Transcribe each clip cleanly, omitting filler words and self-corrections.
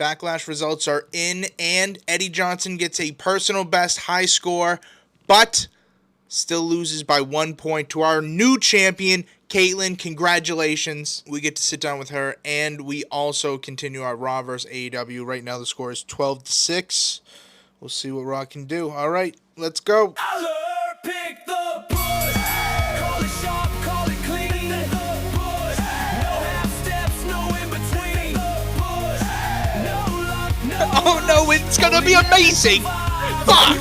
Backlash results are in, and Eddie Johnson gets a personal best high score, but still loses by 1 point to our new champion, Caitlyn. Congratulations. We get to sit down with her, and we also continue our Raw vs. AEW. Right now the score is 12-6. We'll see what Raw can do. All right, let's go. Pick the push. Call it sharp, call it clean. The push. No half steps, no in between. The push. No luck, no. Oh no, it's gonna be amazing. Fuck.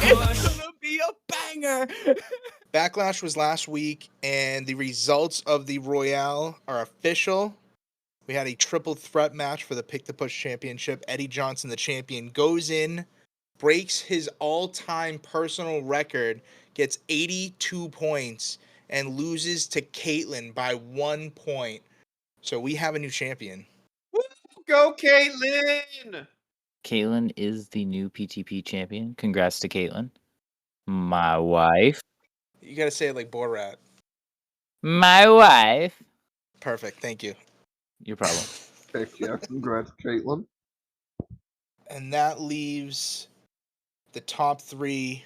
It's gonna be a banger. Backlash was last week, and the results of the Royale are official. We had a triple threat match for the Pick the Push Championship. Eddie Johnson, the champion, goes in, breaks his all-time personal record, gets 82 points, and loses to Caitlyn by 1 point. So we have a new champion. Woo, go Caitlyn! Caitlyn is the new PTP champion. Congrats to Caitlyn. My wife. You gotta say it like Borat. My wife. Perfect, thank you. Your problem. Heck yeah, congrats, Caitlyn. And that leaves the top three.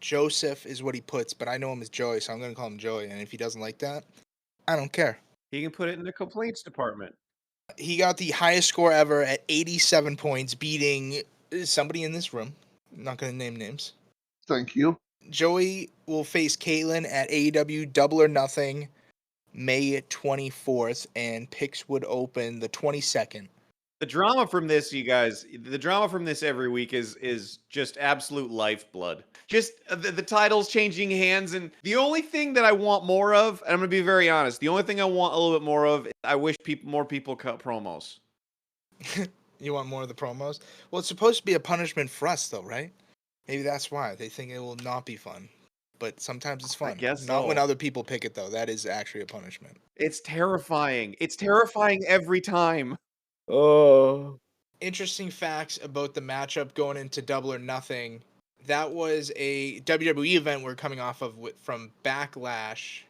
Joseph is what he puts, but I know him as Joey, so I'm going to call him Joey. And if he doesn't like that, I don't care. He can put it in the complaints department. He got the highest score ever at 87 points, beating somebody in this room. I'm not going to name names. Thank you. Joey will face Caitlyn at AEW Double or Nothing May 24th, and picks would open the 22nd. The drama from this, you guys, the drama from this every week is just absolute lifeblood. Just the titles changing hands, and the only thing that I want more of, and I'm going to be very honest, the only thing I want a little bit more of, I wish more people cut promos. You want more of the promos? Well, it's supposed to be a punishment for us, though, right? Maybe that's why. They think it will not be fun. But sometimes it's fun. I guess not so. when other people pick it, though. That is actually a punishment. It's terrifying. It's terrifying every time. Oh. Interesting facts about the matchup going into Double or Nothing. That was a WWE event we're coming off of from Backlash.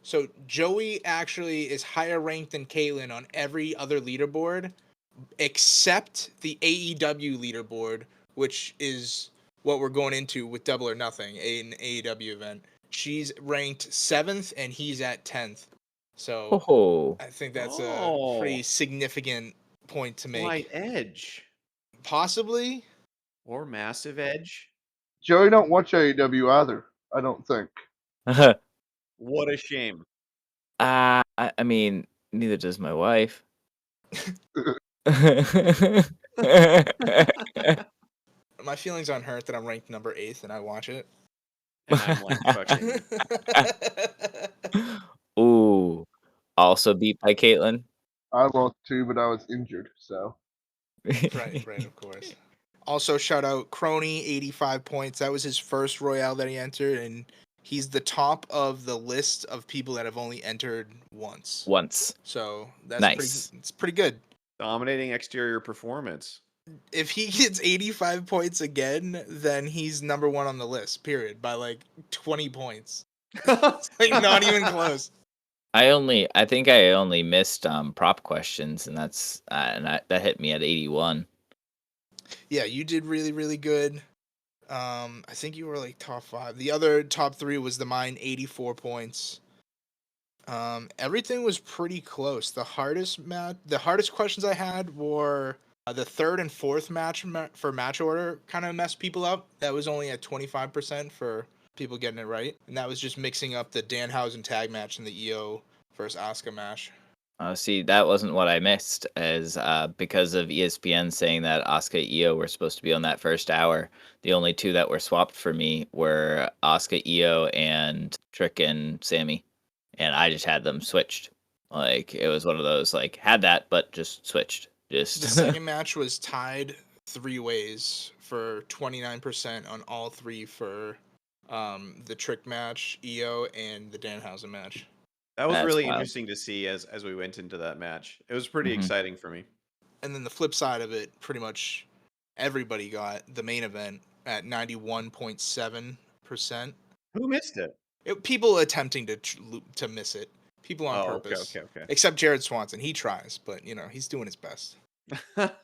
So Joey actually is higher ranked than Caitlyn on every other leaderboard, except the AEW leaderboard, which is what we're going into with Double or Nothing, an AEW event. She's ranked 7th, and he's at 10th. So I think that's a pretty significant point to make. Slight edge. Possibly. Or massive edge. Joey don't watch AEW either, I don't think. What a shame. I mean, neither does my wife. My feelings aren't hurt that I'm ranked number 8th and I watch it. And I'm like fucking... Ooh. Also beat by Caitlyn. I lost too, but I was injured, so. Right, of course. Also, shout out Crony, 85 points. That was his first Royale that he entered, and he's the top of the list of people that have only entered once. So that's nice. It's pretty good. Dominating exterior performance. If he gets 85 points again, then he's number 1 on the list, period, by like 20 points. Like, not even close. I think I only missed prop questions, and that hit me at 81. Yeah, you did really, really good. I think you were like top 5. The other top 3 was mine, 84 points. Everything was pretty close. The hardest questions I had were the 3rd and 4th match for match order kind of messed people up. That was only at 25% for people getting it right, and that was just mixing up the Danhausen tag match and the EO versus Asuka match. See, that wasn't what I missed, as because of ESPN saying that Asuka and Io were supposed to be on that first hour. The only 2 that were swapped for me were Asuka, Io, and Trick and Sammy, and I just had them switched. Like, it was one of those, like, had that, but just switched. The second match was tied 3 ways for 29% on all 3 for the Trick match, Io, and the Danhausen match. That was really interesting to see as we went into that match. It was pretty exciting for me. And then the flip side of it, pretty much everybody got the main event at 91.7%. Who missed it? People attempting to miss it. People on purpose. Okay. Except Jared Swanson. He tries, but, he's doing his best.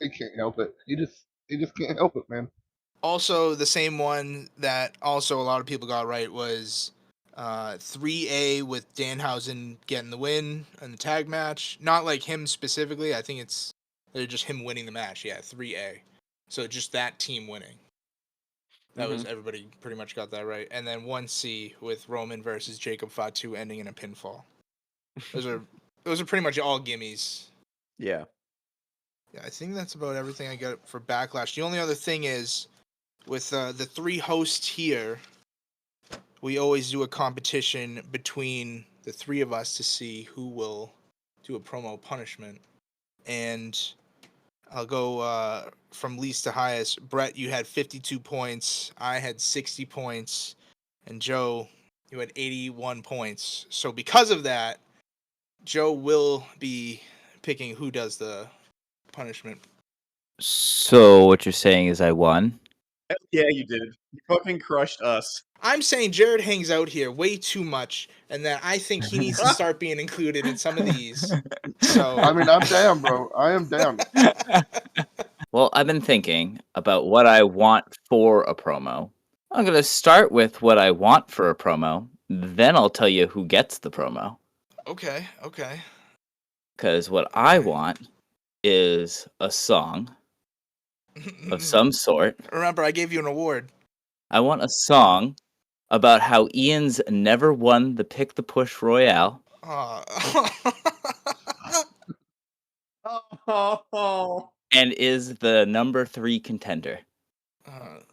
He can't help it. He just can't help it, man. Also, the same one that also a lot of people got right was 3A with Danhausen getting the win in the tag match. Not like him specifically. I think they're just him winning the match. Yeah, 3A. So just that team winning. That was everybody pretty much got that right. And then 1C with Roman versus Jacob Fatu ending in a pinfall. Those are pretty much all gimmies. Yeah. Yeah, I think that's about everything I got for Backlash. The only other thing is, with the 3 hosts here, we always do a competition between the 3 of us to see who will do a promo punishment. And I'll go from least to highest. Brett, you had 52 points. I had 60 points. And Joe, you had 81 points. So because of that, Joe will be picking who does the punishment. So what you're saying is I won? Hell yeah, you did. You fucking crushed us. I'm saying Jared hangs out here way too much, and that I think he needs to start being included in some of these. So I mean, I'm down, bro. I am down. Well, I've been thinking about what I want for a promo. I'm going to start with what I want for a promo, then I'll tell you who gets the promo. Okay. Because what I want is a song of some sort. Remember, I gave you an award. I want a song about how Ian's never won the Pick the Push Royale Oh. and is the number 3 contender.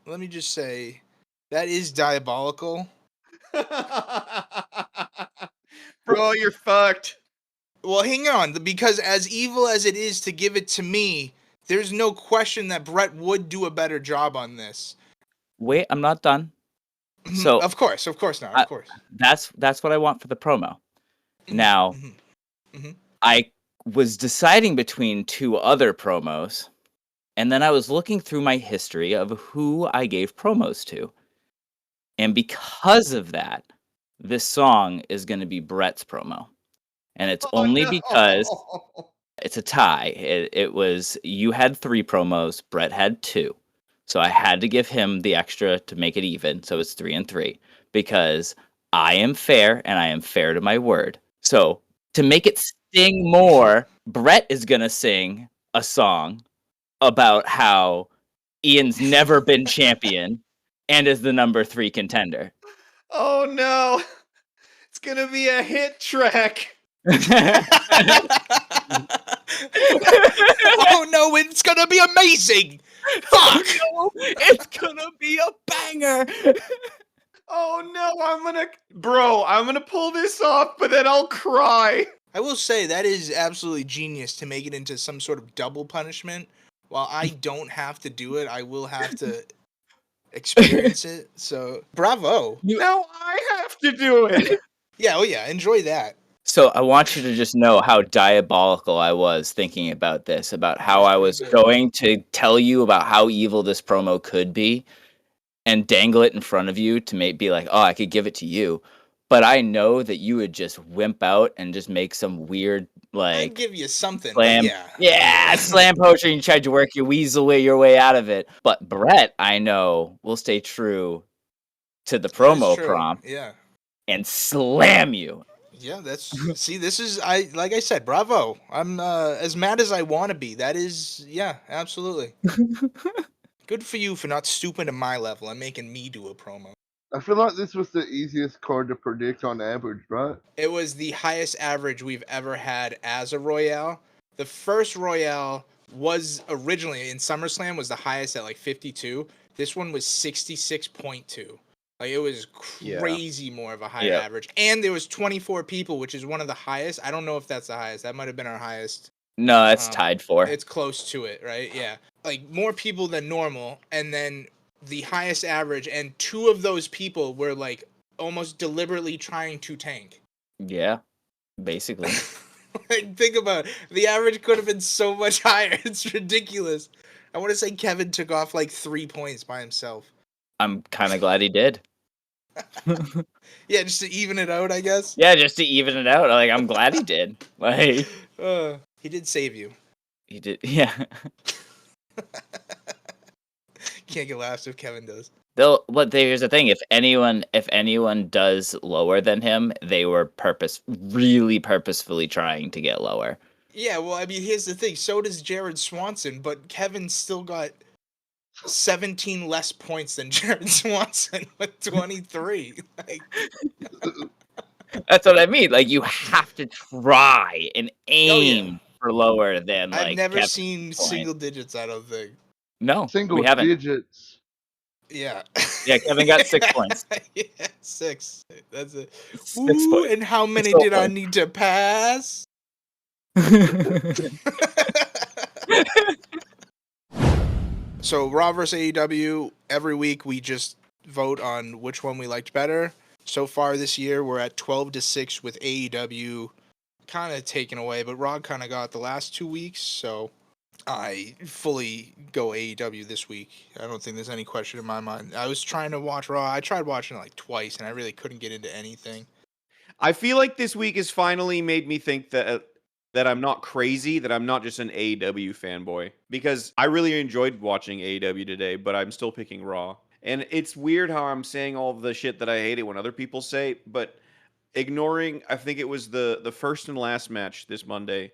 Let me just say, that is diabolical. Bro, you're fucked. Well, hang on, because as evil as it is to give it to me, there's no question that Brett would do a better job on this. Wait, I'm not done. So of course not. Of course. That's what I want for the promo. Now, I was deciding between 2 other promos, and then I was looking through my history of who I gave promos to. And because of that, this song is going to be Brett's promo. And it's only because it's a tie. It was, you had 3 promos, Brett had 2. So I had to give him the extra to make it even. So it's 3 and 3 because I am fair and I am fair to my word. So to make it sting more, Brett is going to sing a song about how Ian's never been champion and is the number 3 contender. Oh no. It's gonna be a hit track. Oh no, it's gonna be amazing! Fuck! It's gonna be a banger! Oh no, I'm gonna pull this off, but then I'll cry. I will say that is absolutely genius to make it into some sort of double punishment. While I don't have to do it, I will have to experience it. So, bravo. Now I have to do it. Yeah, oh yeah, enjoy that. So I want you to just know how diabolical I was thinking about this, about how I was going to tell you about how evil this promo could be and dangle it in front of you to be like, oh, I could give it to you. But I know that you would just wimp out and just make some weird, I'd give you something, slam, but yeah. slam poetry and tried to work your your way out of it. But Brett, I know, will stay true to the promo prompt and slam you. Yeah, see, this is, like I said, bravo. I'm as mad as I want to be. That is, yeah, absolutely. Good for you for not stooping to my level and making me do a promo. I feel like this was the easiest card to predict on average, right? It was the highest average we've ever had as a Royale. The first Royale was originally in SummerSlam was the highest at like 52. This one was 66.2. Like, it was crazy more of a high average. And there was 24 people, which is one of the highest. I don't know if that's the highest. That might have been our highest. No, that's tied for. It's close to it, right? Yeah. Like, more people than normal, and then the highest average, and 2 of those people were, like, almost deliberately trying to tank. Yeah, basically. Like, think about it. The average could have been so much higher. It's ridiculous. I want to say Kevin took off, like, 3 points by himself. I'm kind of glad he did. Yeah, just to even it out, I guess. Yeah, just to even it out. Like, I'm glad he did. Like, he did save you. He did. Yeah. Can't get laughs if Kevin does. But here's the thing: if anyone does lower than him, they were really purposefully trying to get lower. Yeah, well, I mean, here's the thing. So does Jared Swanson, but Kevin still got 17 less points than Jared Swanson with 23. Like, That's what I mean. Like, you have to try and aim for lower than like. I've never Kevin's seen point. single digits, I don't think. No, Single we haven't. digits. Yeah. Yeah, Kevin got 6 points. Yeah, 6. That's it. 6 Ooh, points. and how many So did I points. need to pass? So Raw vs. AEW, every week we just vote on which one we liked better. So far this year, we're at 12-6 with AEW kind of taken away, but Raw kind of got the last 2 weeks, so I fully go AEW this week. I don't think there's any question in my mind. I was trying to watch Raw. I tried watching it like twice, and I really couldn't get into anything. I feel like this week has finally made me think that I'm not crazy, that I'm not just an AEW fanboy. Because I really enjoyed watching AEW today, but I'm still picking Raw. And it's weird how I'm saying all of the shit that I hate it when other people say, but ignoring, I think it was the first and last match this Monday.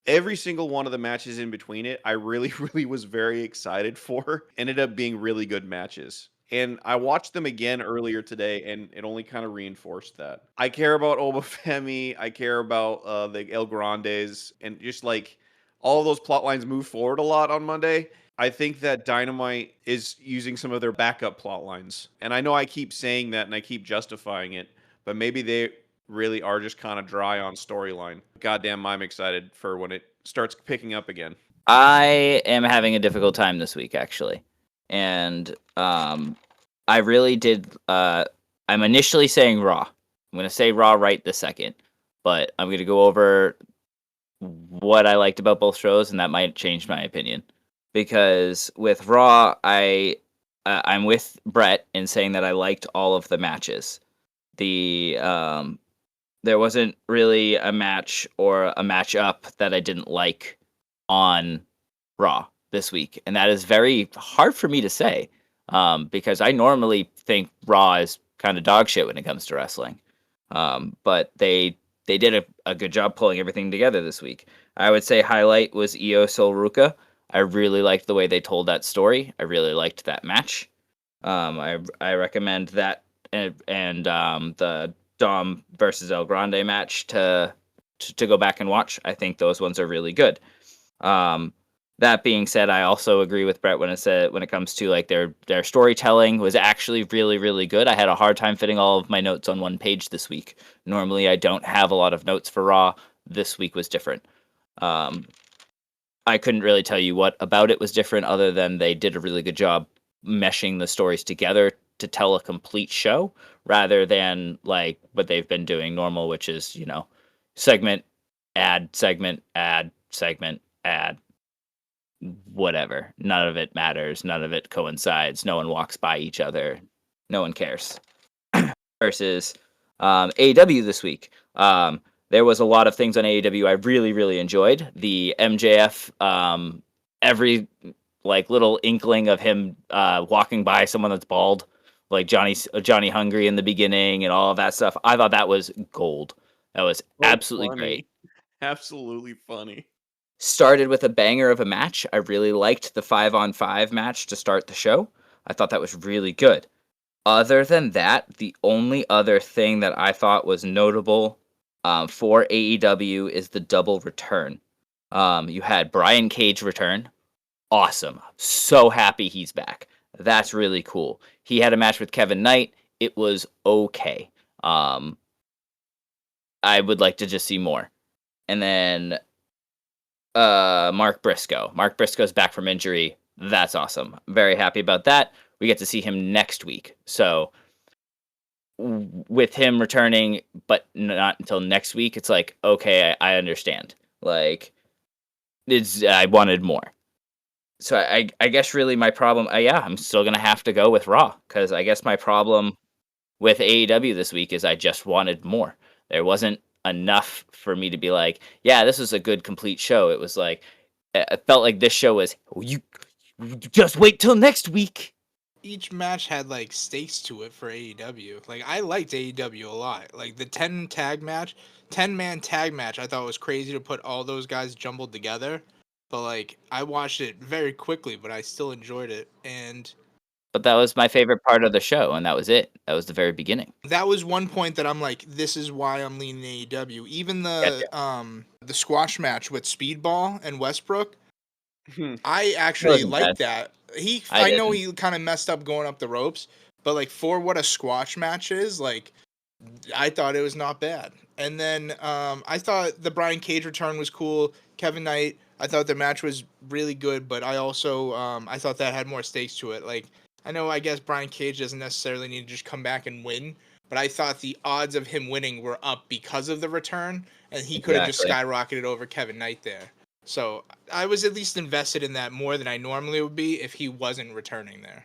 Every single one of the matches in between it, I really, really was very excited for. Ended up being really good matches. And I watched them again earlier today, and it only kind of reinforced that. I care about Obafemi. I care about the El Grandes, and just like all of those plot lines move forward a lot on Monday. I think that Dynamite is using some of their backup plot lines. And I know I keep saying that and I keep justifying it, but maybe they really are just kind of dry on storyline. Goddamn, I'm excited for when it starts picking up again. I am having a difficult time this week, actually. And I really did. I'm initially saying Raw. I'm going to say Raw right this second. But I'm going to go over what I liked about both shows, and that might change my opinion. Because with Raw, I'm with Brett in saying that I liked all of the matches. There wasn't really a match or a matchup that I didn't like on Raw this week, and that is very hard for me to say because I normally think Raw is kind of dog shit when it comes to wrestling, but they did a good job pulling everything together this week. I would say highlight was Io Ruka. I really liked the way they told that story. I really liked that match. I recommend that and the Dom versus El Grande match to go back and watch. I think those ones are really good. That being said, I also agree with Brett when it comes to like their storytelling was actually really, really good. I had a hard time fitting all of my notes on one page this week. Normally, I don't have a lot of notes for Raw. This week was different. I couldn't really tell you what about it was different other than they did a really good job meshing the stories together to tell a complete show rather than like what they've been doing normal, which is, segment, ad, segment, ad, segment, ad, whatever. None of it matters. None of it coincides. No one walks by each other. No one cares. Versus AEW this week. There was a lot of things on AEW I really, really enjoyed. The MJF, every like little inkling of him walking by someone that's bald, like Johnny Hungry in the beginning and all of that stuff. I thought that was gold. That was absolutely funny. great. Absolutely funny. Started with a banger of a match. I really liked the 5-on-5 match to start the show. I thought that was really good. Other than that, the only other thing that I thought was notable for AEW is the double return. You had Brian Cage return. Awesome. So happy he's back. That's really cool. He had a match with Kevin Knight. It was okay. I would like to just see more. And then Mark Briscoe. Mark Briscoe's back from injury. That's awesome. I'm very happy about that. We get to see him next week. So with him returning, but not until next week, it's like, okay, I understand. Like, I wanted more. So I guess really my problem, I'm still going to have to go with Raw, because I guess my problem with AEW this week is I just wanted more. There wasn't enough for me to be like, yeah, this is a good complete show. It was like, I felt like this show was, you just wait till next week. Each match had like stakes to it for AEW. Like I liked AEW a lot. Like the 10-man tag match, I thought was crazy to put all those guys jumbled together. But like I watched it very quickly, but I still enjoyed it. And But that was my favorite part of the show, and that was it. That was the very beginning. that was one point that I'm like, this is why I'm leaning AEW. Even the squash match with Speedball and Westbrook, I It actually wasn't liked bad. that. I I know didn't. he kind of messed up going up the ropes, but like for what a squash match is, like I thought it was not bad. And then I thought the Brian Cage return was cool. Kevin Knight, I thought the match was really good, but I also I thought that had more stakes to it. Like I guess Brian Cage doesn't necessarily need to just come back and win, but I thought the odds of him winning were up because of the return, and he could have just Exactly. skyrocketed over Kevin Knight there. So I was at least invested in that more than I normally would be if he wasn't returning there.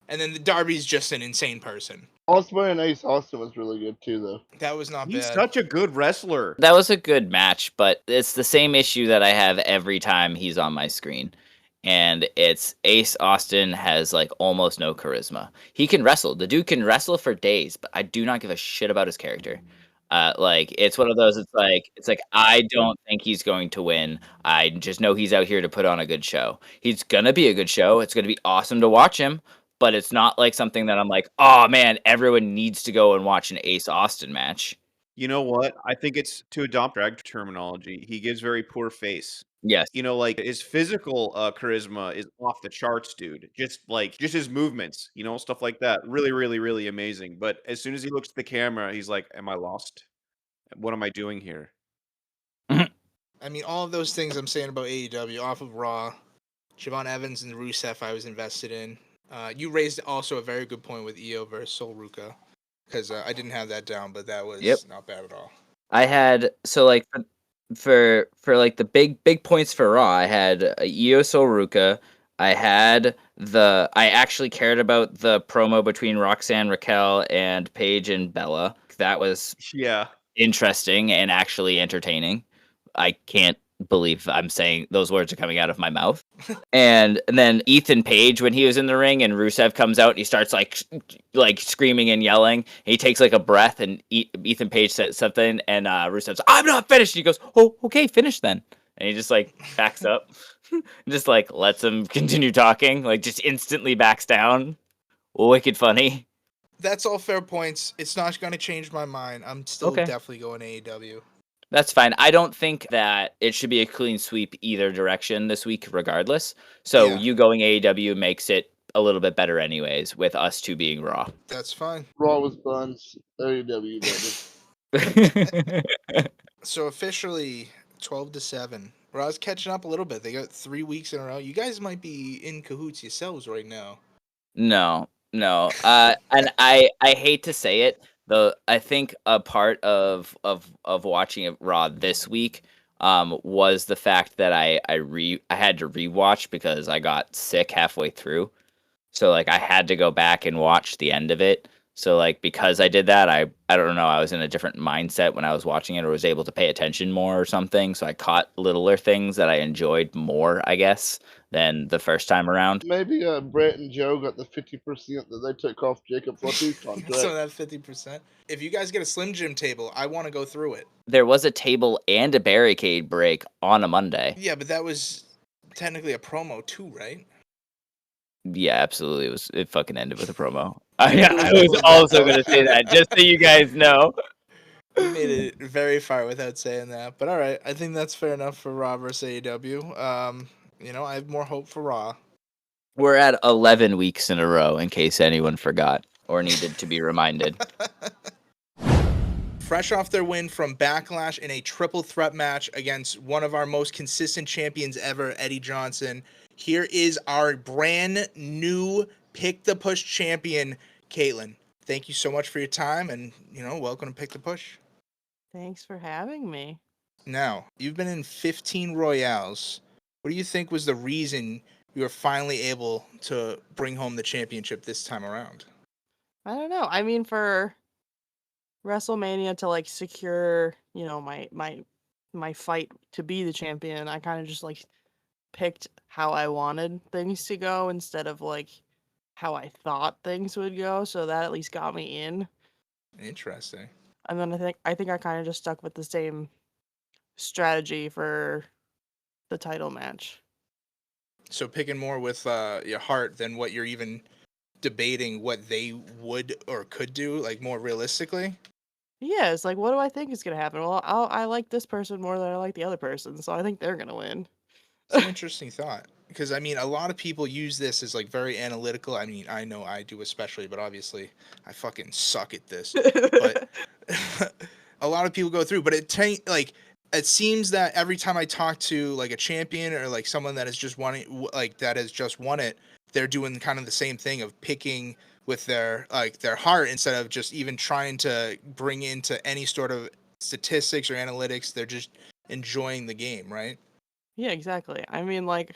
And then the Darby's just an insane person. Osprey and Ace Austin was really good too, though. That was not He's bad. such a good wrestler. That was a good match, but it's the same issue that I have every time he's on my screen. And it's Ace Austin has like almost no charisma. He can wrestle. The dude can wrestle for days, but I do not give a shit about his character. Like it's one of those. It's like I don't think he's going to win. I just know he's out here to put on a good show. He's gonna be a good show. It's gonna be awesome to watch him. But it's not like something that I'm like, oh man, everyone needs to go and watch an Ace Austin match. You know what? I think it's to adopt drag terminology. He gives very poor face. Yes. You know, like his physical charisma is off the charts, dude. Just his movements, stuff like that. Really, really, really amazing. But as soon as he looks at the camera, he's like, "Am I lost? What am I doing here?" I mean, all of those things I'm saying about AEW off of Raw, Javon Evans and Rusev, I was invested in. You raised also a very good point with Io versus Sol Ruka, because I didn't have that down, but that was Yep. not bad at all. I had so like for like the big points for Raw, I had Io Soruka. I actually cared about the promo between Roxanne Raquel and Paige and Bella. That was Yeah. interesting and actually entertaining. I can't believe I'm saying those words are coming out of my mouth. And then Ethan Page, when he was in the ring and Rusev comes out and he starts like screaming and yelling, he takes like a breath and Ethan Page says something and Rusev's, I'm not finished. He goes, oh, okay, finish then. And he just like backs up, just like lets him continue talking, like just instantly backs down. Wicked funny. That's all fair points. It's not going to change my mind. I'm still Okay. definitely going AEW. That's fine. I don't think that it should be a clean sweep either direction this week, regardless. So Yeah. you going AEW makes it a little bit better, anyways, with us two being Raw. That's fine. Raw was buns. AEW, baby. So officially 12-7. Raw's catching up a little bit. They got 3 weeks in a row. You guys might be in cahoots yourselves right now. No. And I hate to say it, though. I think a part of watching it Raw this week was the fact that I had to rewatch because I got sick halfway through. So like I had to go back and watch the end of it. So like because I did that, I don't know, I was in a different mindset when I was watching it or was able to pay attention more or something. So I caught littler things that I enjoyed more, I guess, than the first time around. Maybe Brett and Joe got the 50% that they took off Jacob Fatu's contract. So that 50%. If you guys get a Slim Jim table, I want to go through it. There was a table and a barricade break on a Monday. Yeah, but that was technically a promo too, right? Yeah, absolutely. It fucking ended with a promo. I was also gonna say that, just so you guys know. We made it very far without saying that. But all right, I think that's fair enough for Raw versus AEW. I have more hope for Raw. We're at 11 weeks in a row, in case anyone forgot or needed to be reminded. Fresh off their win from Backlash in a triple threat match against one of our most consistent champions ever, Eddie Johnson, here is our brand new Pick the Push champion, Caitlin. Thank you so much for your time and, welcome to Pick the Push. Thanks for having me. Now, you've been in 15 Royales. What do you think was the reason you were finally able to bring home the championship this time around? I don't know. I mean, for WrestleMania to like secure, my fight to be the champion, I kind of just like picked how I wanted things to go instead of like how I thought things would go, so that at least got me in. Interesting. And then I think I kind of just stuck with the same strategy for the title match. So picking more with your heart than what you're even debating what they would or could do, like more realistically. Yeah, it's like, what do I think is gonna happen? Well, I like this person more than I like the other person, so I think they're gonna win. It's an interesting thought because I mean, a lot of people use this as like very analytical. I mean, I know I do especially, but obviously I fucking suck at this. But a lot of people go through, but like it seems that every time I talk to like a champion or like someone that has just won it, like that has just won it, they're doing kind of the same thing of picking with their like their heart instead of just even trying to bring into any sort of statistics or analytics. They're just enjoying the game, right? Yeah, exactly. I mean, like,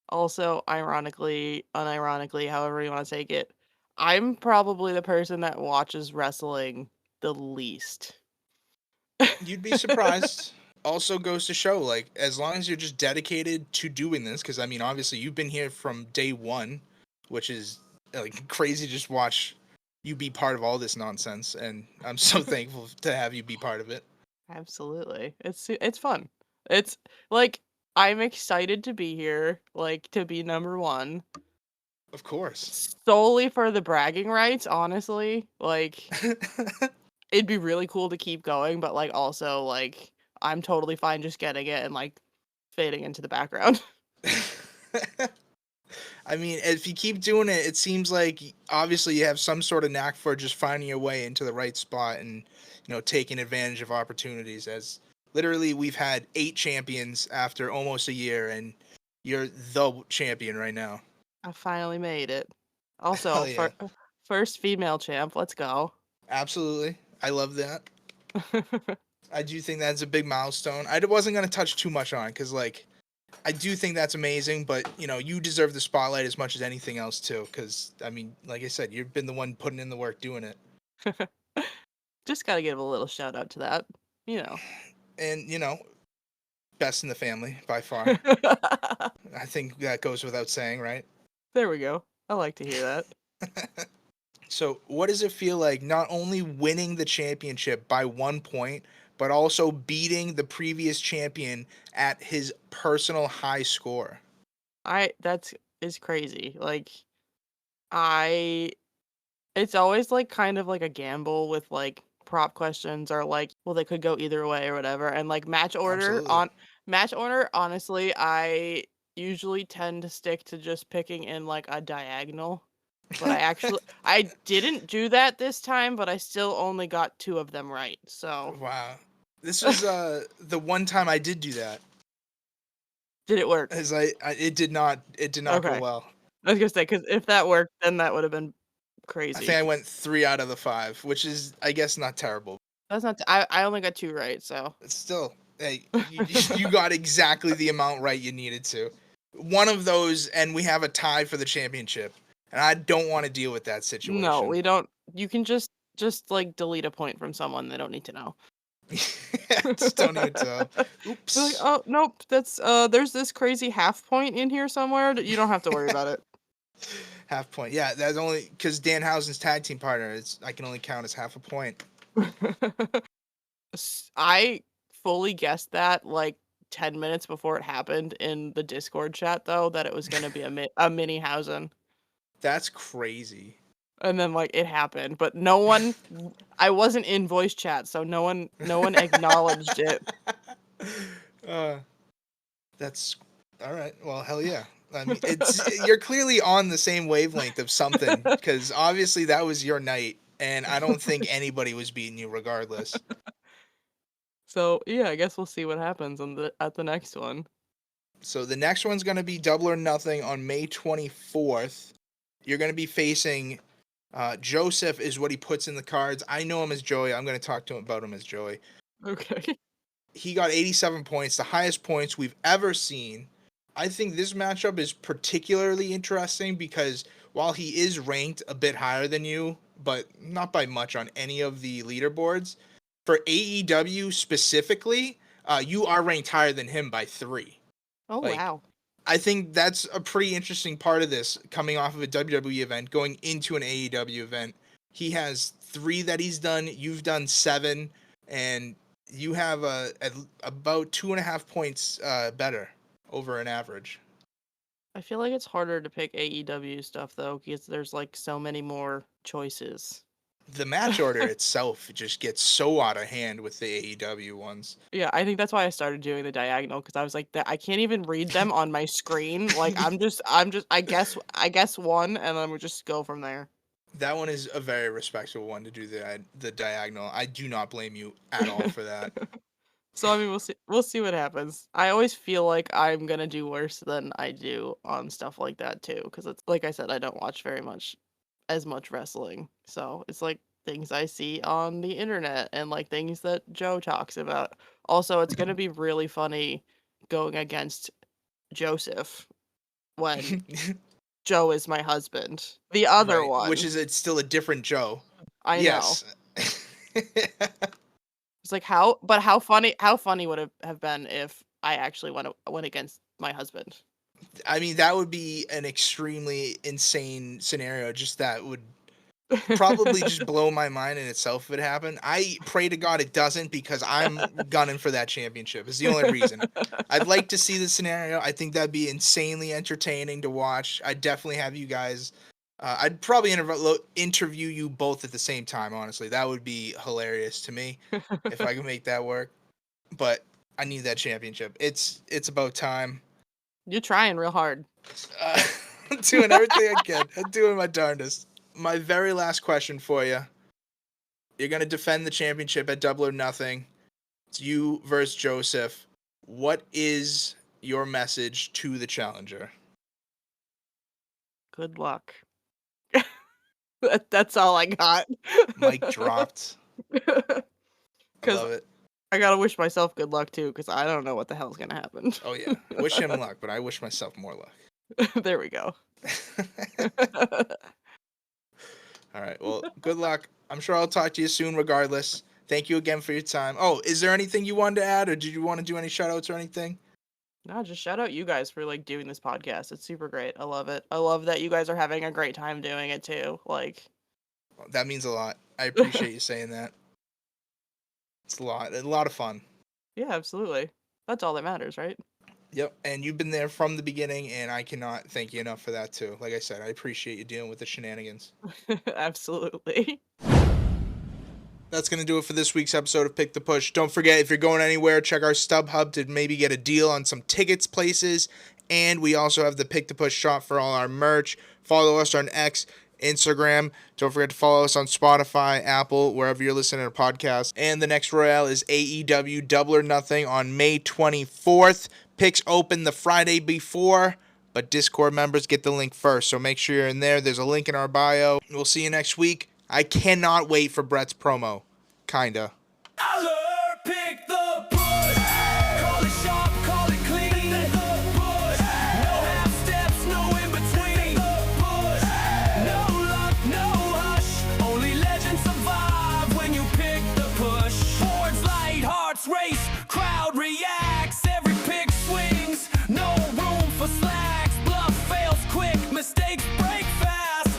also, ironically, unironically, however you want to take it, I'm probably the person that watches wrestling the least. You'd be surprised. Also goes to show, like, as long as you're just dedicated to doing this, because I mean, obviously, you've been here from day one, which is like crazy. To just watch you be part of all this nonsense, and I'm so thankful to have you be part of it. Absolutely. It's fun. It's like I'm excited to be here, like to be number 1 Of course. solely for the bragging rights, honestly. Like it'd be really cool to keep going, but like also like I'm totally fine just getting it and like fading into the background. I mean, if you keep doing it, it seems like obviously you have some sort of knack for just finding your way into the right spot and, taking advantage of opportunities. As literally, we've had 8 champions after almost a year, and you're the champion right now. I finally made it. Also, Hell yeah. first female champ. Let's go. Absolutely. I love that. I do think that's a big milestone. I wasn't going to touch too much on it because, like, I do think that's amazing, but, you deserve the spotlight as much as anything else, too. Because, I mean, like I said, you've been the one putting in the work doing it. Just gotta give a little shout out to that. You know. And, best in the family by far. I think that goes without saying, right? There we go. I like to hear that. So, what does it feel like not only winning the championship by 1 point, but also beating the previous champion at his personal high score? That's is crazy. Like I it's always like kind of like a gamble with like prop questions or like well they could go either way or whatever. And like Absolutely. match order, honestly, I usually tend to stick to just picking in like a diagonal. But I didn't do that this time, but I still only got 2 of them right. So, Wow. This was the one time I did do that. did it work? As it did not go Okay. well. I was gonna say because if that worked, then that would have been I crazy. think I went 3 out of the 5, which is I guess not terrible. That's not. I only got 2 right, so. It's still, hey, you got exactly the amount right you needed to. One of those, and we have a tie for the championship. And I don't want to deal with that No, situation. we don't. You can just like delete a point from someone they don't need to know. Just don't even tell. Be like, Oops. oh nope, that's there's this crazy half point in here somewhere. You don't have to worry about it. Half point. Yeah, that's only because Danhausen's tag team partner. I can only count as half a point. I fully guessed that like 10 minutes before it happened in the Discord chat though that it was gonna be a mini Hausen. That's crazy. And then like it happened, but no one I wasn't in voice chat, so no one acknowledged it. uh, that's all right. Well, hell yeah. I mean, you're clearly on the same wavelength of something because obviously that was your night, and I don't think anybody was beating you regardless. So yeah, I guess we'll see what happens at the next one. So the next one's gonna be Double or Nothing on May 24th. You're gonna be facing Joseph, is what he puts in the cards. I know him as Joey. I'm gonna talk to him about him as Joey. Okay. He got 87 points, the highest points we've ever seen. I think this matchup is particularly interesting because while he is ranked a bit higher than you, but not by much on any of the leaderboards, for AEW specifically, you are ranked higher than him by 3. Oh Like, wow. I think that's a pretty interesting part of this, coming off of a WWE event, going into an AEW event. He has 3 that he's done. You've done 7, and you have about 2.5 points better over an average. I feel like it's harder to pick AEW stuff though, because there's like so many more choices. The match order itself just gets so out of hand with the AEW ones. Yeah, I think that's why I started doing the diagonal, because I was like, I can't even read them on my screen. Like I guess one, and then we just go from there. That one is a very respectable one to do the diagonal. I do not blame you at all for that. So I mean, we'll see what happens. I always feel like I'm gonna do worse than I do on stuff like that too, because it's like I said, I don't watch as much wrestling, so it's like things I see on the internet and like things that Joe talks about. Also, it's gonna be really funny going against Joseph when Joe is my husband. The other Right, one, which is it's still a different Joe. I know. Yes. It's like how funny would it have been if I actually went against my husband? I mean, that would be an extremely insane scenario. Just that would probably just blow my mind in itself if it happened. I pray to God it doesn't, because I'm gunning for that championship. It's the only reason. I'd like to see the scenario. I think that'd be insanely entertaining to watch. I'd definitely have you guys. I'd probably interview you both at the same time, honestly. That would be hilarious to me if I could make that work. But I need that championship. It's about time. You're trying real hard. I'm doing everything I can. I'm doing my darndest. My very last question for you. You're going to defend the championship at Double or Nothing. It's you versus Joseph. What is your message to the challenger? Good luck. That's all I got. Mic dropped. I 'Cause love it. I gotta wish myself good luck too, because I don't know what the hell's gonna happen. Oh, yeah. Wish him luck, but I wish myself more luck. There we go. All right. Well, good luck. I'm sure I'll talk to you soon regardless. Thank you again for your time. Oh, is there anything you wanted to add, or did you want to do any shout outs or anything? No, just shout out you guys for like doing this podcast. It's super great. I love it. I love that you guys are having a great time doing it too. Like, Well, that means a lot. I appreciate you saying that. It's a lot of fun. yeah, absolutely. That's all that matters, right? Yep, and you've been there from the beginning, and I cannot thank you enough for that too. Like I said, I appreciate you dealing with the shenanigans. Absolutely. That's going to do it for this week's episode of Pick the Push. Don't forget, if you're going anywhere, check our StubHub to maybe get a deal on some tickets places. And we also have the Pick the Push shop for all our merch. Follow us on X, Instagram. Don't forget to follow us on Spotify, Apple, wherever you're listening to podcasts. And the next Royale is AEW Double or Nothing on May 24th. Picks open the Friday before, but Discord members get the link first. So make sure you're in there. There's a link in our bio. We'll see you next week. I cannot wait for Brett's promo. Kinda. Aller, pick the push. Call it sharp, call it clean. The push. No half steps, no in between. The push. No luck, no hush. Only legends survive when you pick the push. Boards light, hearts race, crowd reacts. Every pick swings, no room for slacks. Bluff fails quick, mistakes break fast.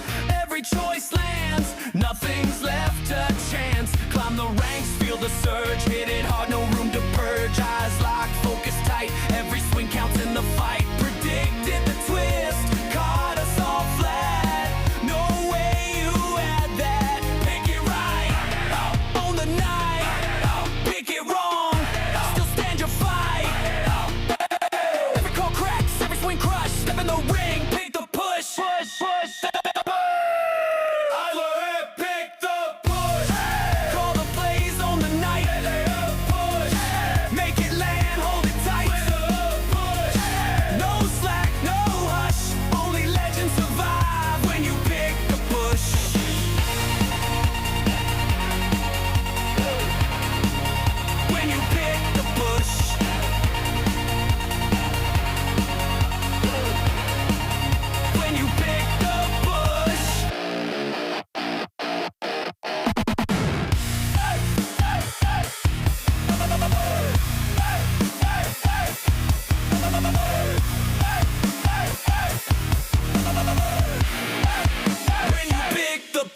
Every choice lands, nothing's left to chance. Climb the ranks, feel the surge.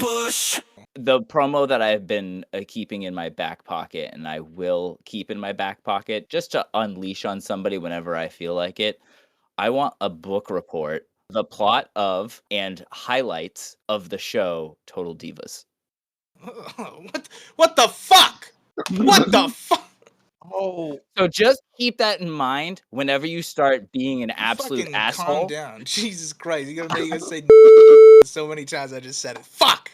push. The promo that I've been keeping in my back pocket, and I will keep in my back pocket just to unleash on somebody whenever I feel like it. I want a book report, the plot of and highlights of the show Total Divas. What the fuck? What the fuck? Oh, So just keep that in mind whenever you start being an absolute Fucking asshole. calm down. Jesus Christ. You're gonna make us say so many times I just said it. Fuck!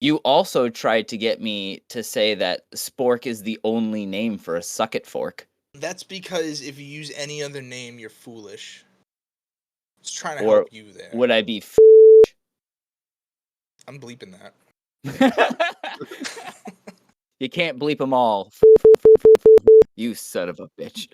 You also tried to get me to say that spork is the only name for a suck-it fork. That's because if you use any other name, you're foolish. I was trying to Or help you there. would I be I'm bleeping that. You can't bleep them all. You son of a bitch.